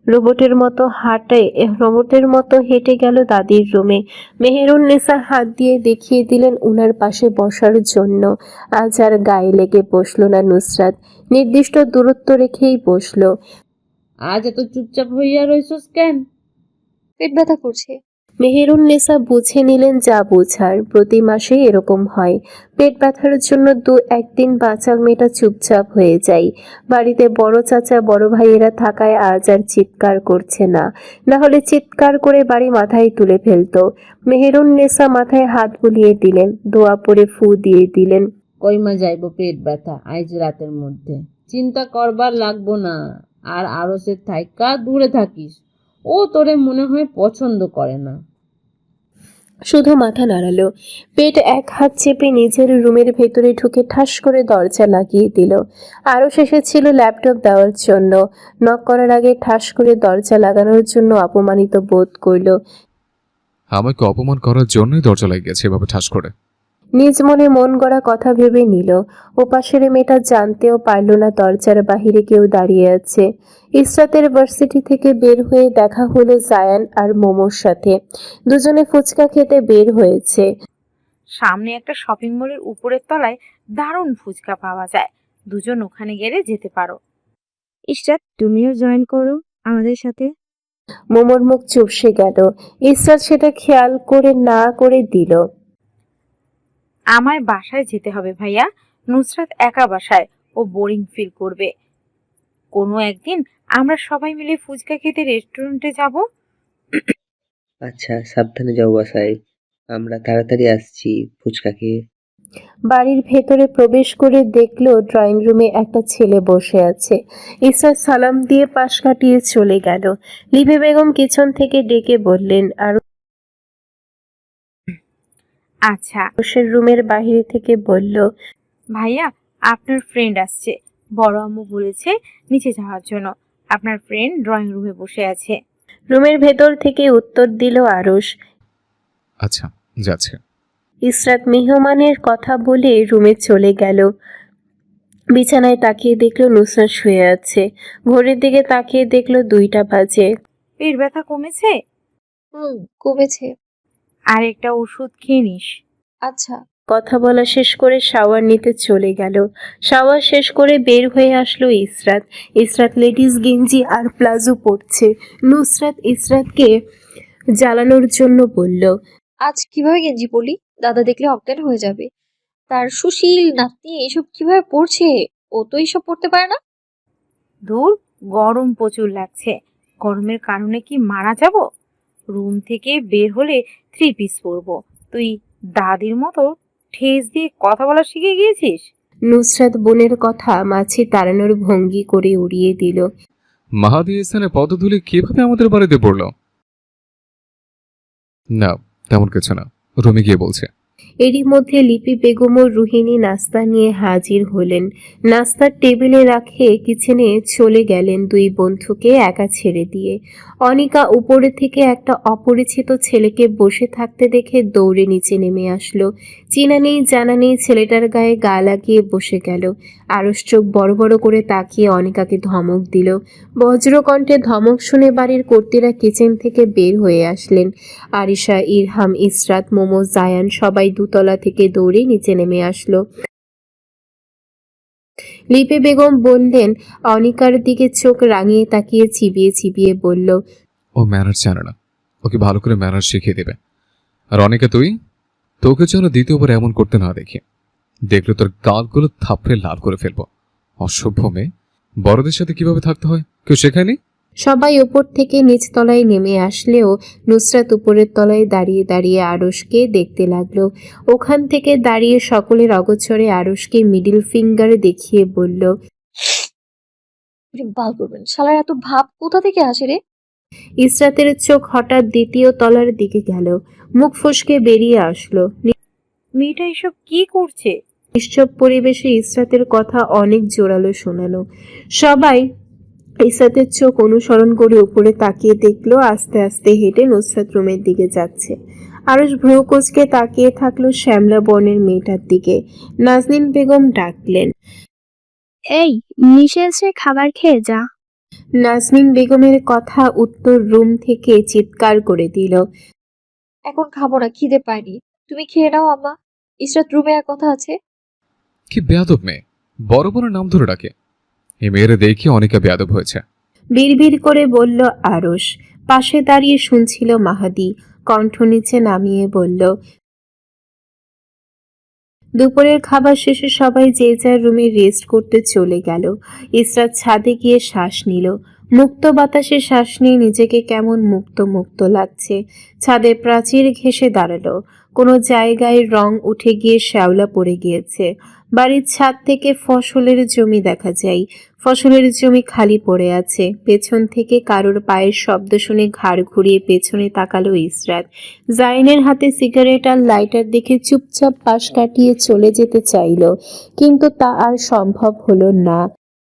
রোবটের মতো হেঁটে গেল দাদির রুমে। মেহেরুন্নেসা হাত দিয়ে দেখিয়ে দিলেন উনার পাশে বসার জন্য। আজ আর গায়ে লেগে বসলো না নুসরাত, নির্দিষ্ট দূরত্ব রেখেই বসলো। আজ এত চুপচাপ হইয়া রইছস কেন? পেট ব্যথা করছে। মেহেরুন্নেসা বুঝে নিলেন যা বোঝার, প্রতি মাসেই এরকম হয়। পেট ব্যথার জন্য 2-1 দিন বাঁচাল মেয়েটা চুপচাপ হয়ে যায়। বাড়িতে বড় চাচা বড় ভাইয়েরা থাকায় আজ আর চিৎকার করছে না, না হলে চিৎকার করে বাড়ি মাথায় তুলে ফেলতো। মেহেরুন্নেসা মাথায় হাত বুলিয়ে দিলেন, দোয়া পড়ে ফু দিয়ে দিলেন। কইমা যাইব পেট ব্যথা আইজ রাতের মধ্যে, চিন্তা করবার লাগবো না। আর আরসের থাইকা দূরে থাকিস, ও তোরে মনে হয় পছন্দ করে না। শুধু মাথা নাড়ালো। পেট এক হাত চেপে নিজের রুমের ভেতরে ঢুকে ঠাস করে দরজা লাগিয়ে দিল। আরও এসেছিল ল্যাপটপ দেওয়ার জন্য। নক করার আগে ঠাস করে দরজা লাগানোর জন্য অপমানিত বোধ করল। আমাকে অপমান করার জন্যই দরজা লাগিয়েছে এভাবে ঠাস করে। নিজ মনে মন গড়া কথা ভেবে নিল। ওপাশের মেয়েটা জানতেও পারল না দরজার বাহিরে কেউ দাঁড়িয়ে আছে। ইসরাতের ভার্সিটি থেকে বের হয়ে দেখা হলো জায়ান আর মোমোর সাথে। দুজনে ফুচকা খেতে বের হয়েছে। সামনে একটা শপিং মলের উপরের তলায় দারুণ ফুচকা পাওয়া যায়, দুজন ওখানে গেলে যেতে পারো। ইশরাত, তুমিও জয়েন করো আমাদের সাথে। মোমোর মুখ চুপসে গেল। ইসরাত সেটা খেয়াল করে না করে দিল। আমায় বাসায় যেতে হবে ভাইয়া, নুসরাত একা বাসায়, ও বোরিং ফিল করবে। কোনো একদিন আমরা সবাই মিলে ফুচকা খেতে রেস্টুরেন্টে যাব। আচ্ছা, সাবধানে যাও বাসায়। আমরা তাড়াতাড়ি আসছি ফুচকা খেয়ে। বাড়ির ভেতরে প্রবেশ করে দেখলো ড্রয়িং রুমে একটা ছেলে বসে আছে। ইসরাত সালাম দিয়ে পাশ কাটিয়ে চলে গেল। লিপি বেগম কিচেন থেকে ডেকে বললেন, আর আচ্ছা আরুষের রুমের বাহিরে থেকে বলল, ভাইয়া, আপনার ফ্রেন্ড আসছে। বড় আম্মু বলেছে নিচে যাওয়ার জন্য। আপনার ফ্রেন্ড ড্রয়িং রুমে বসে আছে। রুমের ভেতর থেকে উত্তর দিল আরুষ। আচ্ছা, যাচ্ছে। ইসরাত মেহমানের কথা বলে রুমে চলে গেল। বিছানায় তাকিয়ে দেখলো নুসরাত শুয়ে আছে। ঘড়ির দিকে তাকিয়ে দেখলো 2টা বাজে। পেট ব্যথা কমেছে? কমেছে। আর একটা ওষুধ খেয়ে নিস। আচ্ছা। কথা বলা শেষ করে শাওয়ার নিতে চলে গেল। শাওয়ার শেষ করে বের হয়ে আসলো ইসরাত। ইসরাত লেডিস গেঞ্জি আর প্লাজো পরছে। নুসরাত ইসরাতকে জ্বালানোর জন্য বলল, আজ কিভাবে গেঞ্জি পরলি? দাদা দেখলে অজ্ঞান হয়ে যাবে। তার সুশীল নাতনি এসব কিভাবে পড়ছে? ও তো এইসব পড়তে পারে না। দূর, গরম প্রচুর লাগছে। গরমের কারণে কি মারা যাব? রুম থেকে বের হলে 3 পিস পরবো। তুই দাদির মতো ঠেস দিয়ে কথা বলা শিখে গিয়েছিস। নুসরাত বোনের কথা মাছি তাড়ানোর ভঙ্গি করে উড়িয়ে দিল। মাহাদি ইহসানের পদধূলি কিভাবে আমাদের বাড়িতে পড়লো? না, তেমন কিছু না, রুমে গিয়ে বলছে। এরই মধ্যে লিপি বেগম ও রুহিণী নাস্তা নিয়ে হাজির হলেন। নাস্তার টেবিলে রাখে কিচেনে চলে গেলেন 2 বন্ধুকে একা ছেড়ে দিয়ে। অনিকা উপরে থেকে একটা অপরিচিত ছেলেকে বসে থাকতে দেখে দৌড়ে নিচে নেমে আসলো। চেনা নেই জানা নেই ছেলেটার গায়ে গা লাগিয়ে বসে গেল। আরশ চোখ বড় বড় করে তাকিয়ে অনিকাকে ধমক দিল। বজ্রকণ্ঠে ধমক শুনে বাড়ির কর্তীরা কিচেন থেকে বের হয়ে আসলেন। আরিশা, ইরহাম, ইসরাত, মোমো, জায়ান সবাই 2তলা থেকে দৌড়ে নিচে নেমে আসলো। লিপি বেগম বললেন, অনিকার দিকে চোখ রাঙিয়ে তাকিয়ে চিবিয়ে চিবিয়ে বলল, ও ম্যানার জানে না, ওকে ভালো করে ম্যানার শিখিয়ে দেবে। আর অনেকে তোকে যেন দ্বিতীয়বার এমন করতে না দেখি, দেখলে তোর গালগুলো থাপড়ে লাল করে ফেলবো। অসভ্য মেয়ে, বড়দের সাথে কিভাবে থাকতে হয় কেউ শেখায়নি। সবাই ওপর থেকে নিচতলায় নেমে আসলেও নুসরাত উপরের তলায় দাঁড়িয়ে দাঁড়িয়ে আরশকে দেখতে লাগলো। ওখান থেকে দাঁড়িয়ে সকলের অগোচরে আরশকে মিডিল ফিঙ্গার দেখিয়ে বলল, বাল করবেন, শালার এত ভাব কোথা থেকে আসে রে? ইসরাতের চোখ হঠাৎ 2য় তলার দিকে গেল। মুখ ফসকে বেরিয়ে আসলো, মেয়েটা এসব কি করছে? নিশ্চুপ পরিবেশে ইসরাতের কথা অনেক জোরালো শোনালো। সবাই ইসরাতের চোখ অনুসরণ করে উপরে তাকিয়ে দেখলো আস্তে আস্তে হেঁটে নুসরাত রুমের দিকে যাচ্ছে। আরশ ভ্রু কুঁচকে তাকিয়ে থাকলো শ্যামলা বর্ণের মেয়েটার দিকে। নাজনীন বেগম ডাকলেন, এই, নিচে এসে খাবার খেয়ে যা। নাজনীন বেগমের কথা উত্তর রুম থেকে চিৎকার করে দিল। এখন খাবো না, খিদে পায়নি। তুমি খেয়ে নাও আম্মা। ইসরাত রুমে এক কথা আছে। কি বেয়াদব মেয়ে, বড় বড় নাম ধরে ডাকে। এই মেয়েরা দেখে অনেকে বেয়াদব হয়েছে। বিড়বিড় করে বলল আরশ। পাশে দাঁড়িয়ে শুনছিল মাহাদি। কণ্ঠ নিচে নামিয়ে বলল, দুপুরের খাবার শেষে সবাই যে যার রুমে রেস্ট করতে চলে গেল। ইসরাত ছাদে গিয়ে শ্বাস নিল। মুক্ত বাতাসে শ্বাস নিয়ে নিজেকে কেমন মুক্ত মুক্ত লাগছে। ছাদে প্রাচীর ঘেঁষে দাঁড়ালো। কোনো জায়গায় রং উঠে গিয়ে শ্যাওলা পড়ে গিয়েছে। বাড়ির ছাদ থেকে ফসলের জমি দেখা যায়। ফসলের জমি খালি পড়ে আছে। পেছন থেকে কারোর পায়ের শব্দ শুনে ঘাড় ঘুরিয়ে পেছনে তাকালো ইসরাত। জাইনের হাতে সিগারেট আর লাইটার দেখে চুপচাপ পাশ কাটিয়ে চলে যেতে চাইল, কিন্তু তা আর সম্ভব হলো না।